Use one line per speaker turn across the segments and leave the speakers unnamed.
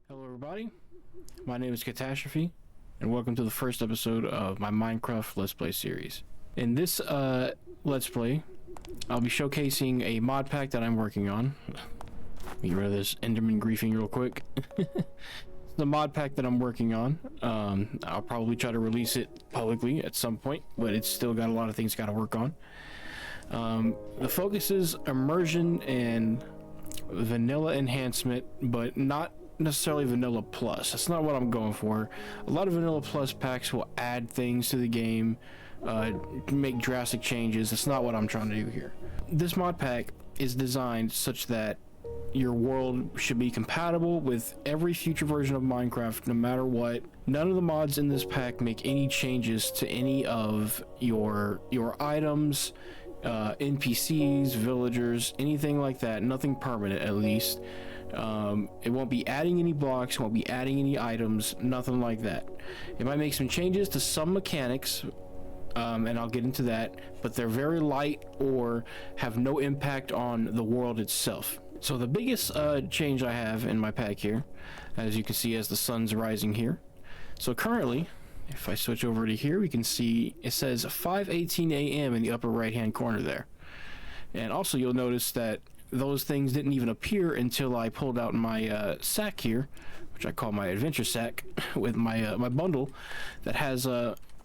Hello everybody, my name is Catastrophe, and welcome to the first episode of my Minecraft Let's Play series. In this Let's Play, I'll be showcasing a mod pack that I'm working on. Let me get rid of this Enderman griefing real quick. It's the mod pack that I'm working on. I'll probably try to release it publicly at some point, but it's still got a lot of things got to work on. The focus is immersion and vanilla enhancement, but not necessarily vanilla plus. That's not what I'm going for. A lot of vanilla plus packs will add things to the game, make drastic changes. That's not what I'm trying to do here. This mod pack is designed such that your world should be compatible with every future version of Minecraft, no matter what. None of the mods in this pack make any changes to any of your items, NPCs, villagers, anything like that. Nothing permanent, at least. It won't be adding any blocks, won't be adding any items, nothing like that. It might make some changes to some mechanics, and I'll get into that, but they're very light or have no impact on the world itself. So the biggest change I have in my pack here, as you can see as the sun's rising here. So currently, if I switch over to here, we can see it says 5:18 a.m. in the upper right hand corner there. And also you'll notice that those things didn't even appear until I pulled out my sack here, which I call my adventure sack, with my my bundle that has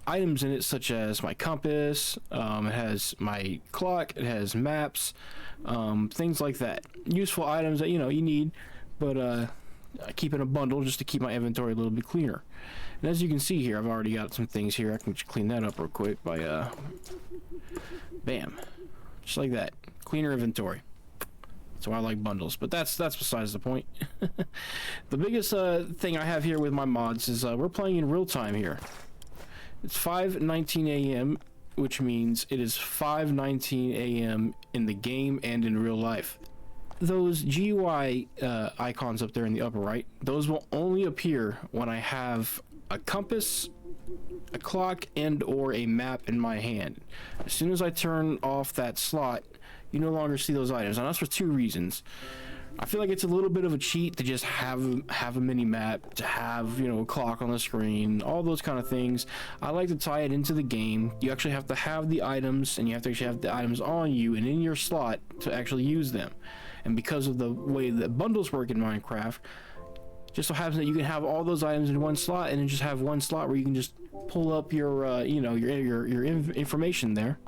items in it such as my compass, it has my clock, it has maps, things like that. Useful items that you need, but I keep in a bundle just to keep my inventory a little bit cleaner. And as you can see here, I've already got some things here. I can just clean that up real quick by bam, just like that. Cleaner inventory. So I like bundles, but that's besides the point. The biggest thing I have here with my mods is we're playing in real time here. It's 5:19 a.m., which means it is 5:19 a.m. in the game and in real life. Those GUI icons up there in the upper right, those will only appear when I have a compass, a clock, and or a map in my hand. As soon as I turn off that slot, you no longer see those items, and that's for two reasons. I feel like it's a little bit of a cheat to just have a mini map, to have a clock on the screen, all those kind of things. I like to tie it into the game. You actually have to have the items, and you have to actually have the items on you and in your slot to actually use them. And because of the way that bundles work in Minecraft, just so happens that you can have all those items in one slot, and then just have one slot where you can just pull up your your information there.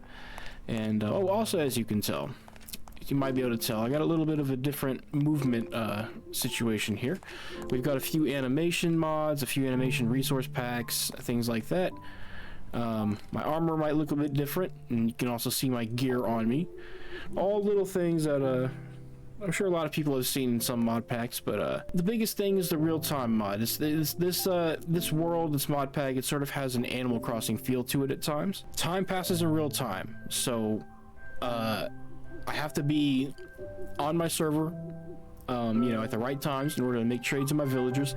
And also, as you can tell, you might be able to tell, I got a little bit of a different movement situation here. We've got a few animation mods, a few animation resource packs, things like that. My armor might look a bit different, and you can also see my gear on me. All little things that I'm sure a lot of people have seen in some mod packs, but the biggest thing is the real-time mod. This world, this mod pack, it sort of has an Animal Crossing feel to it at times. Time passes in real time, so I have to be on my server, at the right times in order to make trades with my villagers.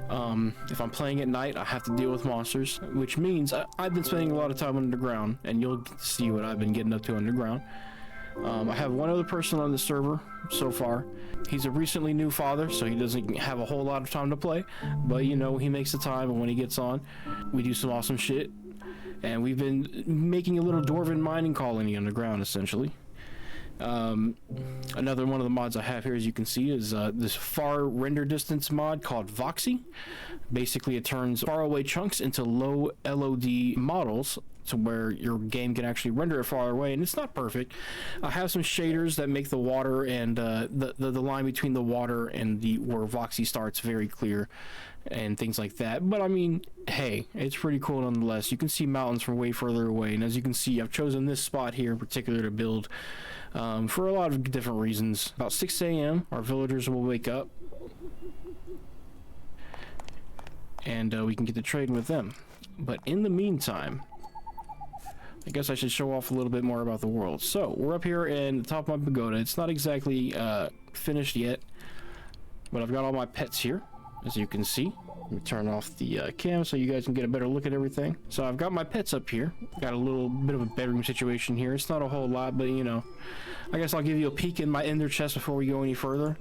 If I'm playing at night, I have to deal with monsters, which means I've been spending a lot of time underground, and you'll see what I've been getting up to underground. I have one other person on the server so far. He's a recently new father, so he doesn't have a whole lot of time to play, but you know, he makes the time, and when he gets on, we do some awesome shit. And we've been making a little dwarven mining colony underground, essentially. Another one of the mods I have here, as you can see, is this far render distance mod called Voxy. Basically, it turns faraway chunks into low LOD models to where your game can actually render it far away, and it's not perfect. I have some shaders that make the water and the line between the water and where Voxy starts very clear and things like that. But I mean, hey, it's pretty cool nonetheless. You can see mountains from way further away, and as you can see, I've chosen this spot here in particular to build for a lot of different reasons. About 6 a.m. our villagers will wake up, and we can get to trading with them. But in the meantime, I guess I should show off a little bit more about the world. So we're up here in the top of my pagoda. It's not exactly finished yet, but I've got all my pets here, as you can see. Let me turn off the cam so you guys can get a better look at everything. So I've got my pets up here. Got a little bit of a bedroom situation here. It's not a whole lot, but you know, I guess I'll give you a peek in my ender chest before we go any further.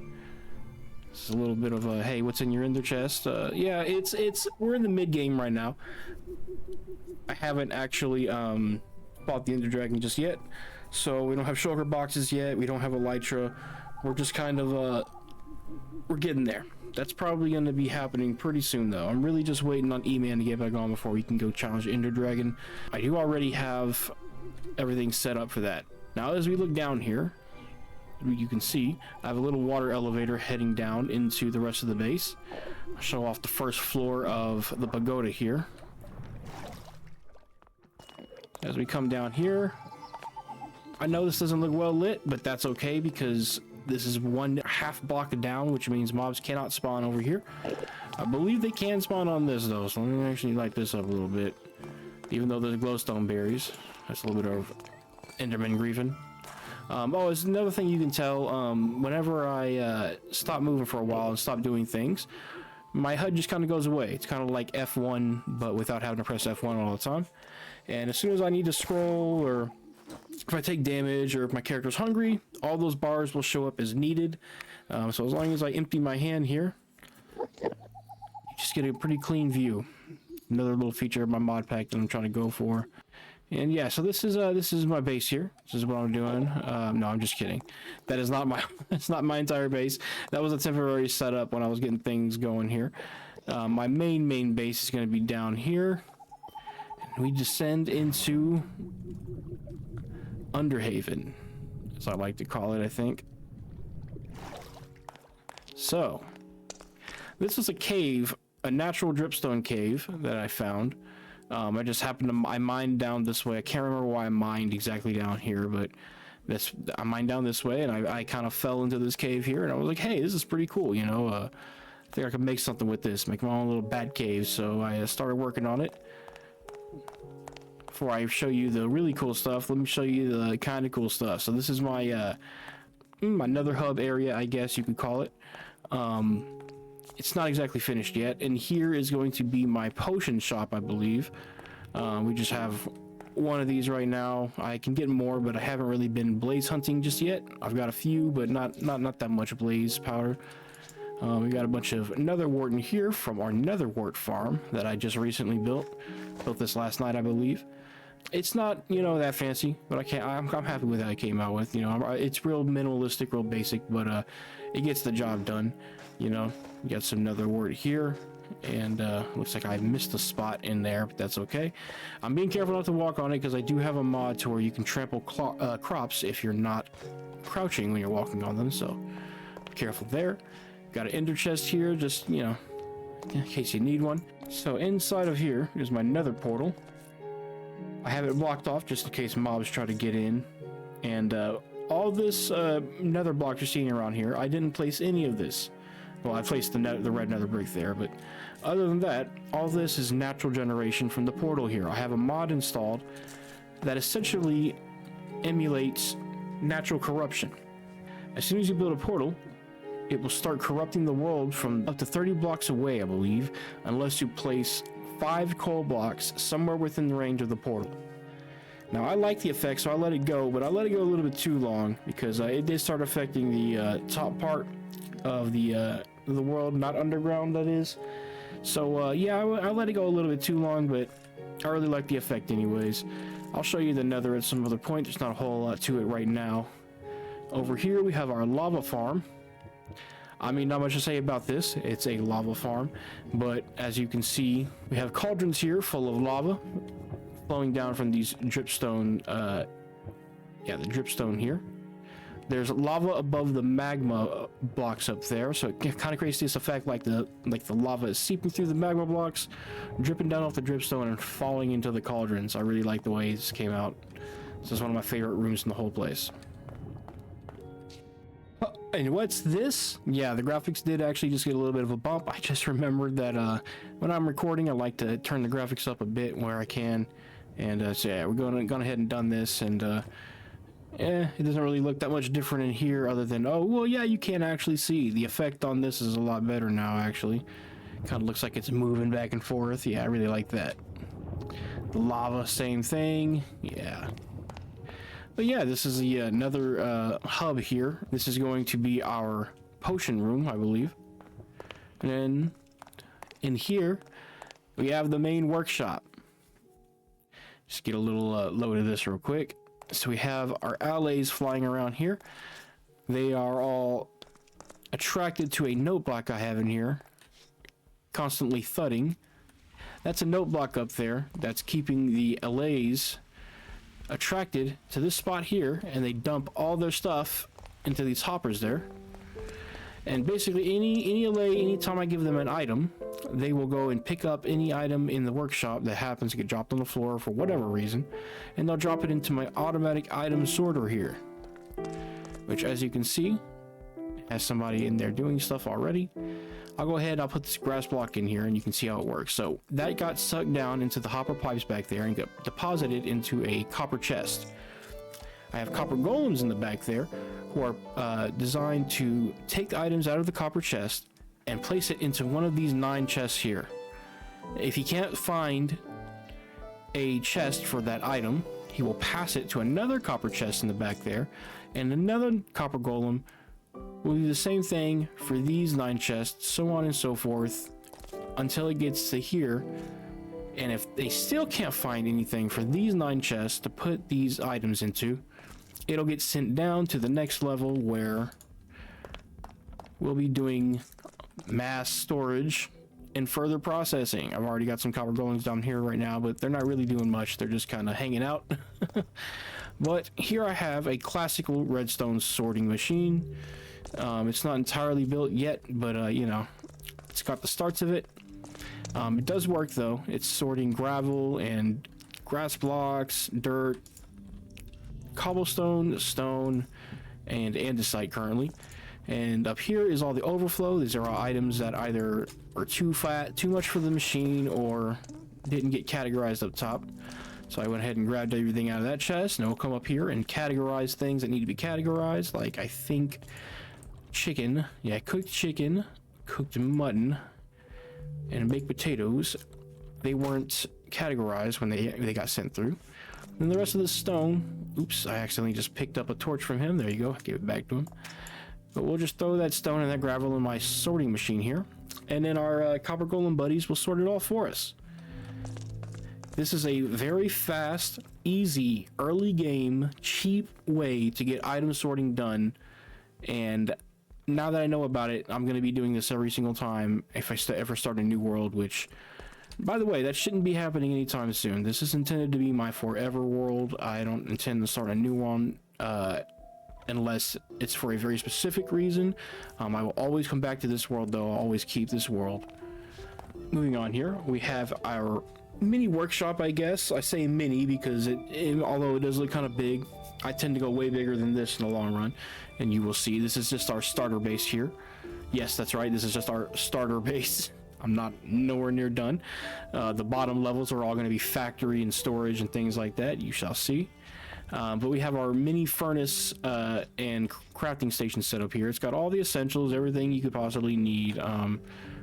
This is a little bit of a, hey, what's in your ender chest? Yeah, we're in the mid game right now. I haven't actually bought the ender dragon just yet, so we don't have shulker boxes yet. We don't have elytra. We're just kind of we're getting there. That's probably going to be happening pretty soon, though. I'm really just waiting on E-Man to get back on before we can go challenge Ender Dragon. I do already have everything set up for that. Now, as we look down here, you can see I have a little water elevator heading down into the rest of the base. I'll show off the first floor of the pagoda here. As we come down here, I know this doesn't look well lit, but that's okay because this is 1/2 block down, which means mobs cannot spawn over here. I believe they can spawn on this though, so let me actually light this up a little bit. Even though there's glowstone berries, that's a little bit of Enderman griefing. Oh, it's another thing you can tell. Whenever I stop moving for a while and stop doing things, my HUD just kind of goes away. It's kind of like F1, but without having to press F1 all the time. And as soon as I need to scroll, or if I take damage, or if my character's hungry, all those bars will show up as needed. So as long as I empty my hand here, you just get a pretty clean view. Another little feature of my mod pack that I'm trying to go for. And yeah, so this is my base here. This is what I'm doing. No, I'm just kidding. That is not my it's not my entire base. That was a temporary setup when I was getting things going here. My main base is going to be down here. And we descend into Underhaven, as I like to call it, I think. So, this is a cave, a natural dripstone cave that I found. I just happened to, I mined down this way. I can't remember why I mined exactly down here, but I mined down this way, and I kind of fell into this cave here, and I was like, hey, this is pretty cool, you know. I think I could make something with this, make my own little bat cave, so I started working on it. Before I show you the really cool stuff, let me show you the kind of cool stuff. So this is my my nether hub area, I guess you could call it. It's not exactly finished yet, and here is going to be my potion shop, I believe. We just have one of these right now. I can get more, but I haven't really been blaze hunting just yet. I've got a few, but not that much blaze powder. We got a bunch of nether wart in here from our nether wart farm that I just recently built. Built this last night, I believe. It's not, you know, that fancy, but I'm happy with how it came out with. You know, it's real minimalistic, real basic, but it gets the job done. You know, we got some nether wart here, and looks like I missed a spot in there, but that's okay. I'm being careful not to walk on it because I do have a mod to where you can trample crops if you're not crouching when you're walking on them, so be careful there. Got an ender chest here, just, you know, in case you need one. So inside of here is my nether portal. I have it blocked off just in case mobs try to get in. And all this nether block you're seeing around here, I didn't place any of this. Well, I placed the red nether brick there, but other than that, all this is natural generation from the portal here. I have a mod installed that essentially emulates natural corruption. As soon as you build a portal, it will start corrupting the world from up to 30 blocks away, I believe, unless you place 5 coal blocks somewhere within the range of the portal. Now I like the effect, so I let it go, but I let it go a little bit too long because it did start affecting the top part of the world, not underground, that is. So yeah, I let it go a little bit too long, but I really like the effect anyways. I'll show you the nether at some other point. There's not a whole lot to it right now. Over here we have our lava farm. I mean, not much to say about this. It's a lava farm, but as you can see, we have cauldrons here full of lava flowing down from these dripstone, the dripstone here. There's lava above the magma blocks up there, so it kind of creates this effect like the lava is seeping through the magma blocks, dripping down off the dripstone and falling into the cauldrons. I really like the way this came out. This is one of my favorite rooms in the whole place. And what's this? Yeah, the graphics did actually just get a little bit of a bump. I just remembered that when I'm recording, I like to turn the graphics up a bit where I can. And so yeah, we're gone ahead and done this, and it doesn't really look that much different in here other than, oh, well, yeah, you can actually see. The effect on this is a lot better now, actually. Kind of looks like it's moving back and forth. Yeah, I really like that. The lava, same thing. Yeah. But yeah, this is the another hub here. This is going to be our potion room, I believe. And then in here, we have the main workshop. Just get a little load of this real quick. So we have our allies flying around here. They are all attracted to a note block I have in here, constantly thudding. That's a note block up there that's keeping the allays attracted to this spot here, and they dump all their stuff into these hoppers there. And basically any allay, anytime I give them an item, they will go and pick up any item in the workshop that happens to get dropped on the floor for whatever reason, and they'll drop it into my automatic item sorter here, which, as you can see, has somebody in there doing stuff already. I'll go ahead, I'll put this grass block in here and you can see how it works. So that got sucked down into the hopper pipes back there and got deposited into a copper chest. I have copper golems in the back there who are designed to take the items out of the copper chest and place it into one of these 9 chests here. If he can't find a chest for that item, he will pass it to another copper chest in the back there, and another copper golem will do the same thing for these 9 chests, so on and so forth, until it gets to here. And if they still can't find anything for these 9 chests to put these items into, it'll get sent down to the next level where we'll be doing mass storage and further processing. I've already got some copper golems down here right now, but they're not really doing much. They're just kind of hanging out. But here I have a classical redstone sorting machine. It's not entirely built yet, but you know, it's got the starts of it. It does work though. It's sorting gravel and grass blocks, dirt, cobblestone, stone, and andesite currently. And up here is all the overflow. These are all items that either are too fat, too much for the machine, or didn't get categorized up top. So I went ahead and grabbed everything out of that chest, and we'll come up here and categorize things that need to be categorized. Like, I think chicken, yeah, cooked chicken, cooked mutton, and baked potatoes. They weren't categorized when they got sent through. Then the rest of the stone, oops, I accidentally just picked up a torch from him. There you go, give it back to him. But we'll just throw that stone and that gravel in my sorting machine here, and then our copper golem buddies will sort it all for us. This is a very fast, easy, early game, cheap way to get item sorting done. And now that I know about it, I'm going to be doing this every single time if I ever start a new world, which, by the way, that shouldn't be happening anytime soon. This is intended to be my forever world. I don't intend to start a new one unless it's for a very specific reason. I will always come back to this world, though. I'll always keep this world. Moving on here, we have our mini workshop, I guess. I say mini because although it does look kind of big, I tend to go way bigger than this in the long run. And you will see, this is just our starter base here. Yes, that's right, this is just our starter base. I'm not nowhere near done. The bottom levels are all going to be factory and storage and things like that. You shall see. But we have our mini furnace and crafting station set up here. It's got all the essentials, everything you could possibly need.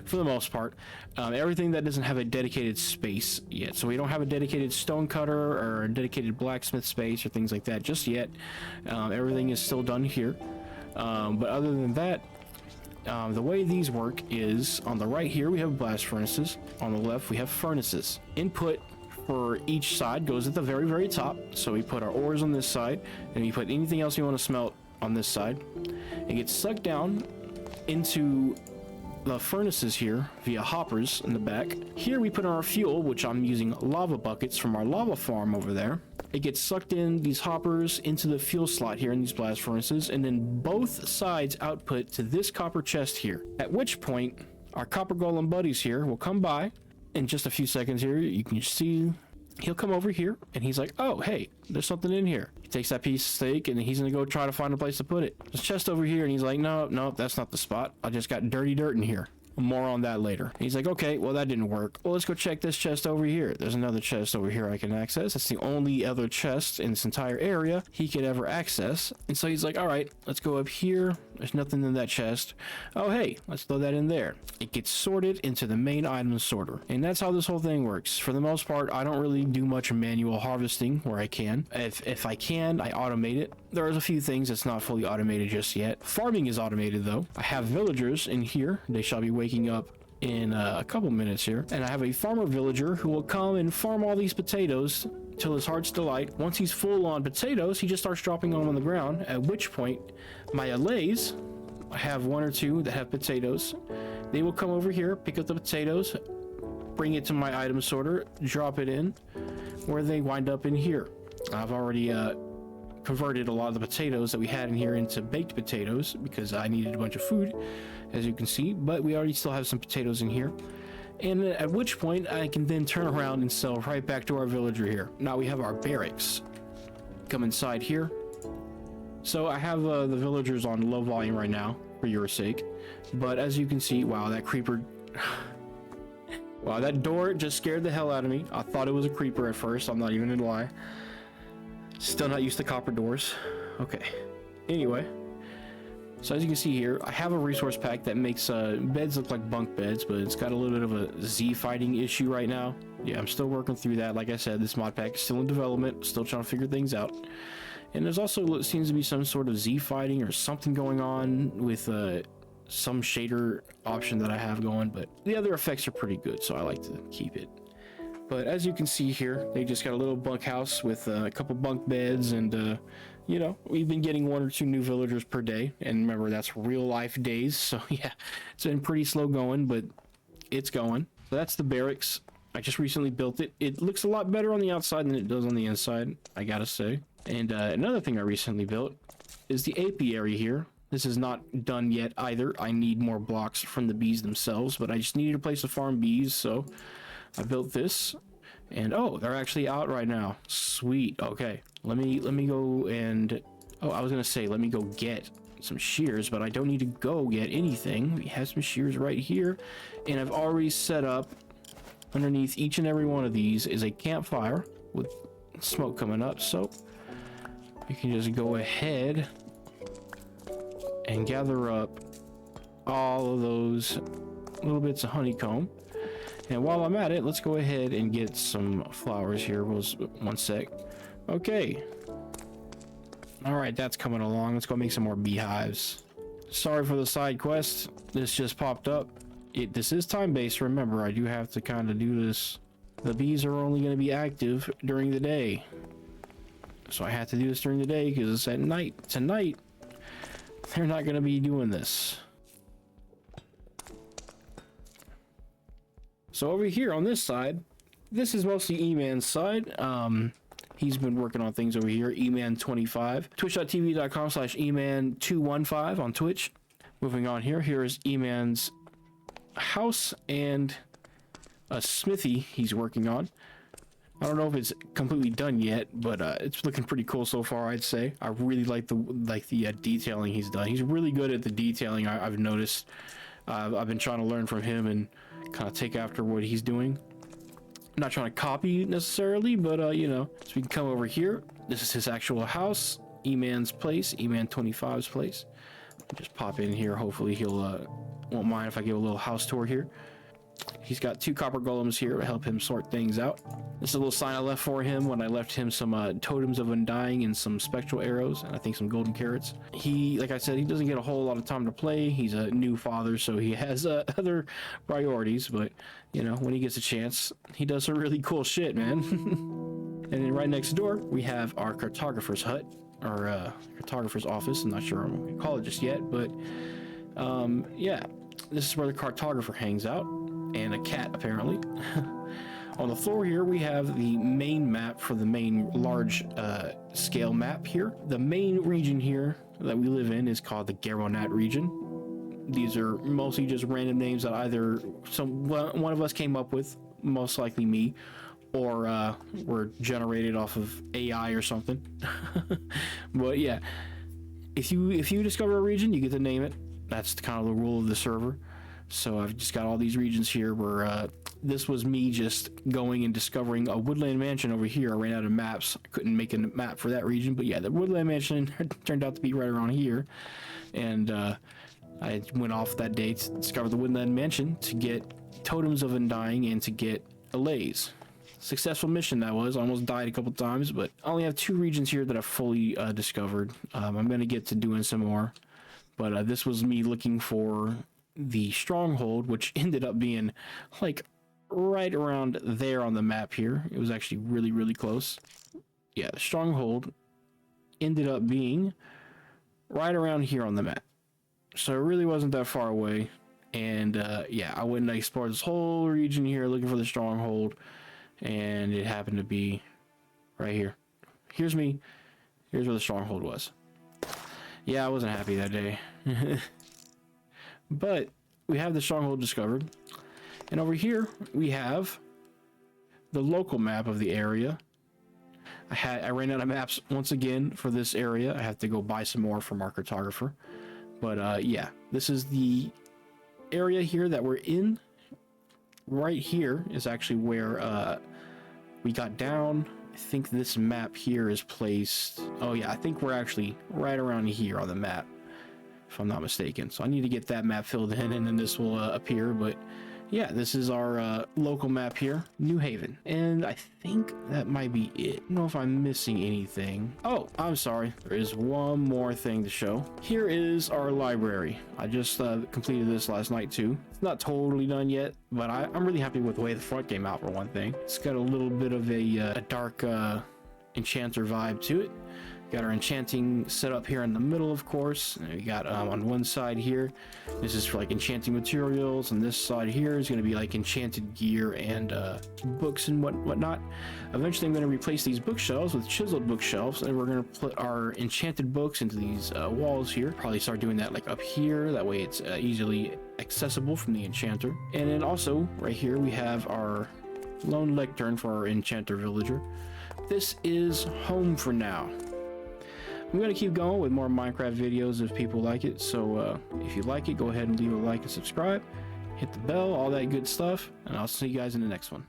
for the most part. Everything that doesn't have a dedicated space yet. So we don't have a dedicated stone cutter or a dedicated blacksmith space or things like that just yet. Everything is still done here. But other than that, the way these work is on the right here we have blast furnaces. On the left we have furnaces. Input for each side goes at the very, very top. So we put our ores on this side, and we put anything else we want to smelt on this side. It gets sucked down into the furnaces here via hoppers in the back. Here we put our fuel, which I'm using lava buckets from our lava farm over there. It gets sucked in these hoppers into the fuel slot here in these blast furnaces, and then both sides output to this copper chest here. At which point, our copper golem buddies here will come by in just a few seconds here. You can see he'll come over here and he's like, oh, hey, there's something in here. He takes that piece of steak and he's gonna go try to find a place to put it. There's a chest over here, and he's like, no, that's not the spot. I just got dirty dirt in here. More on that later. He's like, okay, well, that didn't work. Well, let's go check this chest over here. There's another chest over here I can access. That's the only other chest in this entire area he could ever access. And so he's like, all right, let's go up here. There's nothing in that chest. Oh, hey, let's throw that in there. It gets sorted into the main item sorter. And that's how this whole thing works. For the most part, I don't really do much manual harvesting where I can. If I can, I automate it. There's a few things that's not fully automated just yet. Farming is automated though. I have villagers in here. They shall be waking up in a couple minutes here. And I have a farmer villager who will come and farm all these potatoes till his heart's delight. Once he's full on potatoes, he just starts dropping them on the ground, at which point my allays, I have one or two that have potatoes. They will come over here, pick up the potatoes, bring it to my item sorter, drop it in, where they wind up in here. I've already converted a lot of the potatoes that we had in here into baked potatoes because I needed a bunch of food, as you can see, but we already still have some potatoes in here. And at which point I can then turn around and sell right back to our villager here. Now we have our barracks. Come inside here. So I have the villagers on low volume right now for your sake, but as you can see, wow, that creeper wow, that door just scared the hell out of me. I thought it was a creeper at first. I'm not even gonna lie. Still not used to copper doors. Okay, anyway, so as you can see here, I have a resource pack that makes beds look like bunk beds, but it's got a little bit of a Z fighting issue right now. Yeah, I'm still working through that. Like I said, this mod pack is still in development, still trying to figure things out. And there's also seems to be some sort of Z fighting or something going on with some shader option that I have going, but the other effects are pretty good, so I like to keep it. But as you can see here, they just got a little bunkhouse with a couple bunk beds, and you know, we've been getting 1 or 2 new villagers per day. And remember, that's real life days, so yeah, it's been pretty slow going, but it's going. So that's the barracks. I just recently built it. It looks a lot better on the outside than it does on the inside, I gotta say. And another thing I recently built is the apiary here. This is not done yet either. I need more blocks from the bees themselves, but I just needed a place to farm bees, so I built this. And oh, they're actually out right now. Sweet. Okay, let me go and I was gonna say let me go get some shears, but I don't need to go get anything. We have some shears right here, and I've already set up underneath each and every one of these is a campfire with smoke coming up, so you can just go ahead and gather up all of those little bits of honeycomb. And while I'm at it, let's go ahead and get some flowers here. One sec. Okay. All right, that's coming along. Let's go make some more beehives. Sorry for the side quest. This just popped up. This is time-based. Remember, I do have to kind of do this. The bees are only going to be active during the day. So I have to do this during the day because at night, tonight, they're not going to be doing this. So over here on this side, this is mostly E-Man's side. He's been working on things over here. E-Man25. Twitch.tv.com/E-Man215 on Twitch. Moving on here. Here is E-Man's house and a smithy he's working on. I don't know if it's completely done yet, but it's looking pretty cool so far, I'd say. I really like the detailing he's done. He's really good at the detailing, I've noticed. I've been trying to learn from him and kind of take after what he's doing. I'm not trying to copy necessarily, but you know. So we can come over here. This is his actual house, E-Man's place, E-Man25's place. Just pop in here. Hopefully he'll won't mind if I give a little house tour here. He's got 2 copper golems here to help him sort things out. This is a little sign I left for him when I left him some totems of undying and some spectral arrows, and I think some golden carrots. He, like I said, he doesn't get a whole lot of time to play. He's a new father, so he has other priorities, but you know, when he gets a chance, he does some really cool shit, man. And then right next door, we have our cartographer's hut, or cartographer's office. I'm not sure I'm gonna call it just yet, but yeah, this is where the cartographer hangs out. And a cat, apparently. On the floor here, we have the main map for the main large scale map here. The main region here that we live in is called the Garonat region. These are mostly just random names that either one of us came up with, most likely me, or were generated off of AI or something. But yeah, if you discover a region, you get to name it. That's kind of the rule of the server. So I've just got all these regions here where this was me just going and discovering a woodland mansion over here. I ran out of maps. I couldn't make a map for that region, but yeah, the woodland mansion turned out to be right around here. And I went off that day to discover the woodland mansion to get totems of undying and to get allays. Successful mission that was. I almost died a couple times, but I only have 2 regions here that I've fully discovered. I'm going to get to doing some more, but this was me looking for the stronghold, which ended up being like right around there on the map here. It was actually really, really close. Yeah, the stronghold ended up being right around here on the map. So it really wasn't that far away. And yeah, I went and explored this whole region here looking for the stronghold, and it happened to be right here. Here's me. Here's where the stronghold was. Yeah, I wasn't happy that day. But we have the stronghold discovered, and over here we have the local map of the area. I ran out of maps once again for this area. I have to go buy some more from our cartographer. But yeah, this is the area here that we're in. Right here is actually where we got down. I think this map here is placed. Oh yeah, I think we're actually right around here on the map, if I'm not mistaken. So I need to get that map filled in, and then this will appear. But yeah, this is our local map here, New Haven. And I think that might be it. I don't know if I'm missing anything. Oh, I'm sorry. There is one more thing to show. Here is our library. I just completed this last night too. It's not totally done yet, but I'm really happy with the way the front came out for one thing. It's got a little bit of a dark enchanter vibe to it. Got our enchanting set up here in the middle, of course. And we got on one side here, this is for like enchanting materials, and this side here is going to be like enchanted gear and books and whatnot. Eventually I'm going to replace these bookshelves with chiseled bookshelves, and we're going to put our enchanted books into these walls here. Probably start doing that like up here, that way it's easily accessible from the enchanter. And then also right here we have our lone lectern for our enchanter villager. This is home for now. I'm going to keep going with more Minecraft videos if people like it, so if you like it, go ahead and leave a like and subscribe, hit the bell, all that good stuff, and I'll see you guys in the next one.